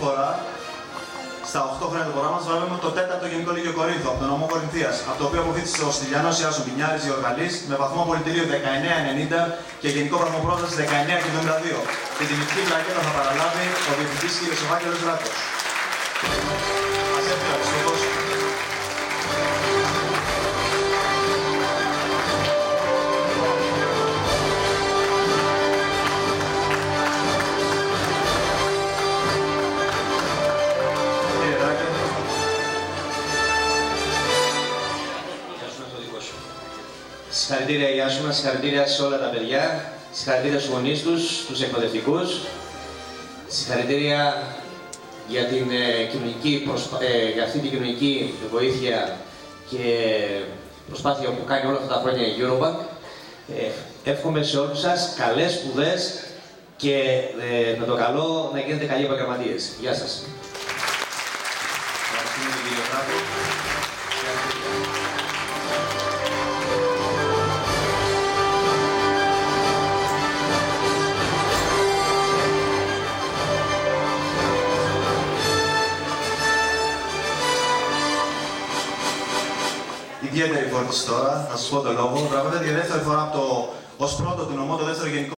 φορά στα 8 χρόνια του προγράμματος βάλαμε το 4ο Γενικό Λύκειο Κορίνθου από τον νομό Κορινθίας, από το οποίο αποφύτησε ο Στυλιανός Ιάσου Μινιάρης Γεωργαλής με βαθμό πολιτηρίου 19,90 και γενικό βαθμό πρότασης 19,72. Την τιμητική πλακέτα θα παραλάβει ο Διευθυντής κ. Ευάγγελος Ράκος. Ας έρθει ο Αριστούχος. Συγχαρητήρια Ιάσουνα, συγχαρητήρια σε όλα τα παιδιά, συγχαρητήρια στους γονείς τους, τους εκπαιδευτικούς, συγχαρητήρια για, για αυτή την κοινωνική βοήθεια και προσπάθεια που κάνει όλα αυτά τα χρόνια η Eurobank. Εύχομαι σε όλους σας καλές σπουδές και με το καλό να γίνετε καλοί επαγγελματίες. Γεια σας. Ιδιαίτερη φόρτιση τώρα, θα σας πω το λόγο. Βραβεύεται για δεύτερη φορά από ως πρώτο του νομό το δεύτερο γενικό.